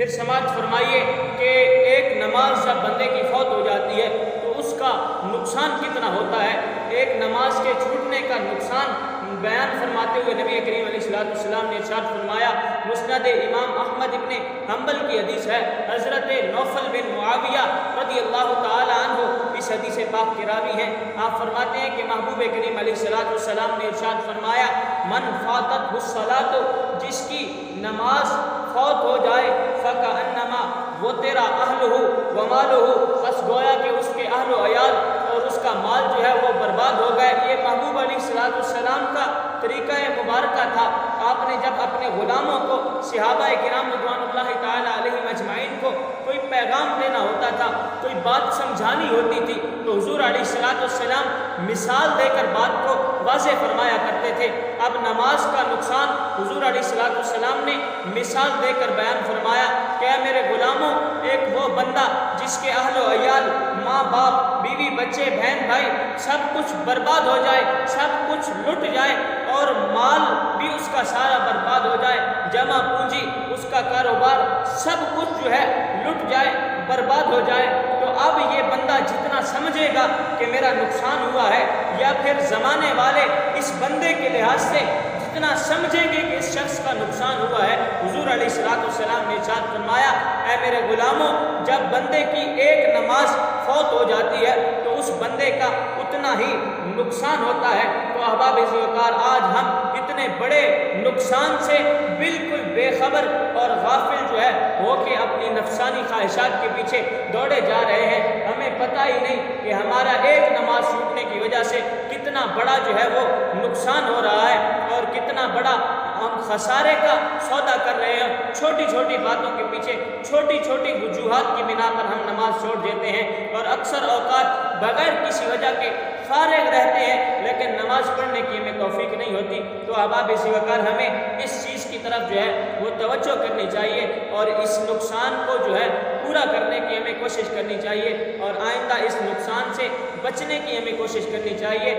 پھر سماعت فرمائیے کہ ایک نماز جب بندے کی فوت ہو جاتی ہے تو اس کا نقصان کتنا ہوتا ہے۔ ایک نماز کے چھوٹنے کا نقصان بیان فرماتے ہوئے نبی کریم علیہ السلام نے ارشاد فرمایا، مسند امام احمد ابن حنبل کی حدیث ہے، حضرت نوفل بن معاویہ رضی اللہ تعالی عنہ اس حدیث پاک کے راوی ہیں۔ آپ فرماتے ہیں کہ محبوب کریم علیہ السلام نے ارشاد فرمایا، من فاتت الصلاۃ، جس کی نماز فوت ہو جائے، فکأنما وطر اہلہ ومالہ، بس گویا کہ اس کے اہل و عیال اور اس کا مال جو ہے وہ برباد ہو گئے۔ یہ محبوب علیہ السلام کا طریقہ مبارکہ تھا۔ آپ نے جب اپنے غلاموں کو، صحابہ کرام رضوان اللہ تعالی علیہم اجمعین کو کوئی پیغام دینا ہوتا تھا، کوئی بات سمجھانی ہوتی تھی، تو حضور علیہ السلام مثال دے کر بات کو واضح فرمایا کرتے تھے۔ اب نماز کا نقصان حضور علیہ السلام نے مثال دے کر بیان فرمایا کہ اے میرے غلاموں، ایک وہ بندہ جس کے اہل و عیال، ماں باپ، بیوی بچے، بہن بھائی سب کچھ برباد ہو جائے، سب کچھ لٹ جائے اور مال بھی اس کا سارا برباد ہو جائے، جمع پونجی، اس کا کاروبار سب کچھ جو ہے لٹ جائے، برباد ہو جائے، تو اب یہ بندہ جتنا سمجھے گا کہ میرا نقصان ہوا ہے، یا پھر زمانے والے اس بندے کے لحاظ سے جتنا سمجھیں گے کہ اس شخص کا نقصان ہوا ہے، حضور علیہ السلام نے ارشاد فرمایا، اے میرے غلاموں، جب بندے کی ایک نماز فوت ہو جاتی ہے تو اس بندے کا اتنا ہی نقصان ہوتا ہے۔ تو احباب ذوالفقار، آج ہم اتنے بڑے نقصان سے بالکل بے خبر اور غافل جو ہے ہو کے اپنی نفسانی خواہشات کے پیچھے دوڑے جا رہے ہیں، ہمیں پتہ ہی نہیں کہ ہمارا ایک نماز چھوٹنے کی وجہ سے کتنا بڑا جو ہے وہ نقصان ہو رہا ہے اور کتنا بڑا ہم خسارے کا سودا کر رہے ہیں۔ چھوٹی چھوٹی باتوں کے پیچھے، چھوٹی چھوٹی وجوہات کی بنا پر ہم نماز چھوڑ دیتے ہیں اور اکثر اوقات بغیر کسی وجہ کے فارغ رہتے ہیں، لیکن نماز پڑھنے کی ہمیں توفیق نہیں ہوتی۔ تو احباب ذوالفقار، ہمیں اس چیز کی طرف جو ہے وہ توجہ کرنی چاہیے اور اس نقصان کو جو ہے پورا کرنے کی ہمیں کوشش کرنی چاہیے اور آئندہ اس نقصان سے بچنے کی ہمیں کوشش کرنی چاہیے۔